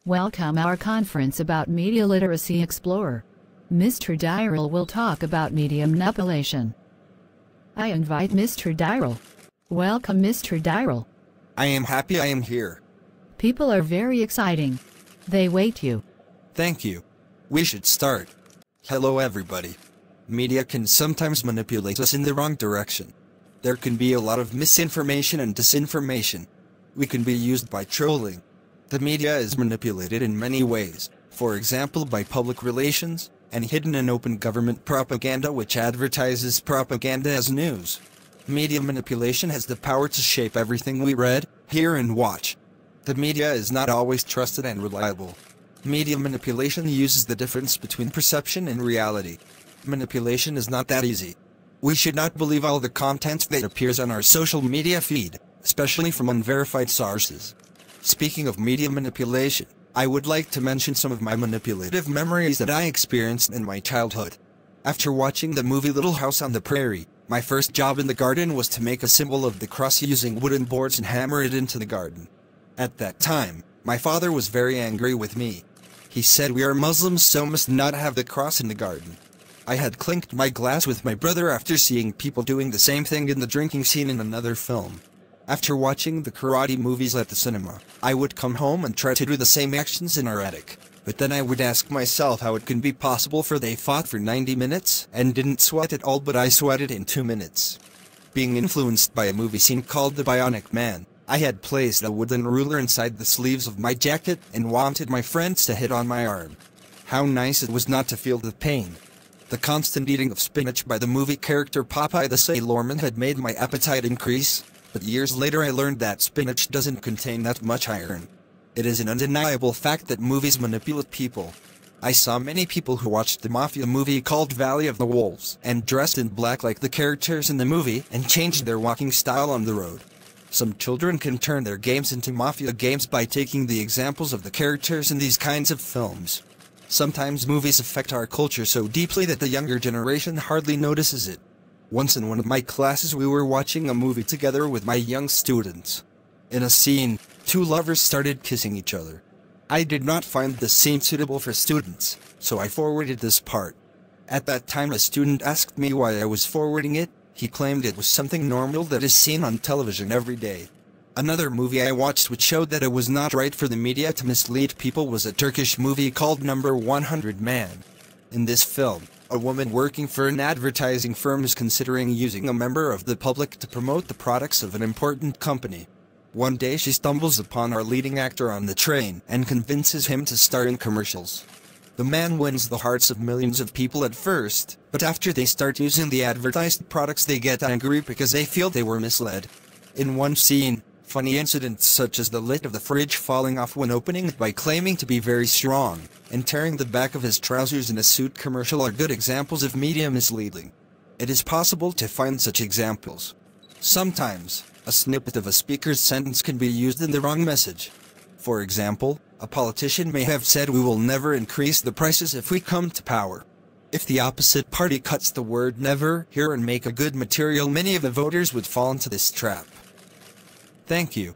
Welcome our conference about Media Literacy Explorer. Mr. Diril will talk about media manipulation. I invite Mr. Diril. Welcome Mr. Diril. I am happy I am here. People are very exciting. They wait you. Thank you. We should start. Hello everybody. Media can sometimes manipulate us in the wrong direction. There can be a lot of misinformation and disinformation. We can be used by trolling. The media is manipulated in many ways, for example by public relations, and hidden and open government propaganda which advertises propaganda as news. Media manipulation has the power to shape everything we read, hear and watch. The media is not always trusted and reliable. Media manipulation uses the difference between perception and reality. Manipulation is not that easy. We should not believe all the content that appears on our social media feed, especially from unverified sources. Speaking of media manipulation, I would like to mention some of my manipulative memories that I experienced in my childhood. After watching the movie Little House on the Prairie, my first job in the garden was to make a symbol of the cross using wooden boards and hammer it into the garden. At that time, my father was very angry with me. He said we are Muslims so must not have the cross in the garden. I had clinked my glass with my brother after seeing people doing the same thing in the drinking scene in another film. After watching the karate movies at the cinema, I would come home and try to do the same actions in our attic, but then I would ask myself how it can be possible for they fought for 90 minutes and didn't sweat at all but I sweated in 2 minutes. Being influenced by a movie scene called The Bionic Man, I had placed a wooden ruler inside the sleeves of my jacket and wanted my friends to hit on my arm. How nice it was not to feel the pain. The constant eating of spinach by the movie character Popeye the Sailorman had made my appetite increase. But years later I learned that spinach doesn't contain that much iron. It is an undeniable fact that movies manipulate people. I saw many people who watched the mafia movie called Valley of the Wolves and dressed in black like the characters in the movie and changed their walking style on the road. Some children can turn their games into mafia games by taking the examples of the characters in these kinds of films. Sometimes movies affect our culture so deeply that the younger generation hardly notices it. Once in one of my classes we were watching a movie together with my young students. In a scene, two lovers started kissing each other. I did not find the scene suitable for students, so I forwarded this part. At that time a student asked me why I was forwarding it. He claimed it was something normal that is seen on television every day. Another movie I watched which showed that it was not right for the media to mislead people was a Turkish movie called Number 100 Man. In this film, a woman working for an advertising firm is considering using a member of the public to promote the products of an important company. One day she stumbles upon our leading actor on the train and convinces him to star in commercials. The man wins the hearts of millions of people at first, but after they start using the advertised products they get angry because they feel they were misled. In one scene, funny incidents such as the lid of the fridge falling off when opening it by claiming to be very strong, and tearing the back of his trousers in a suit commercial are good examples of media misleading. It is possible to find such examples. Sometimes, a snippet of a speaker's sentence can be used in the wrong message. For example, a politician may have said we will never increase the prices if we come to power. If the opposite party cuts the word never here and make a good material, many of the voters would fall into this trap. Thank you.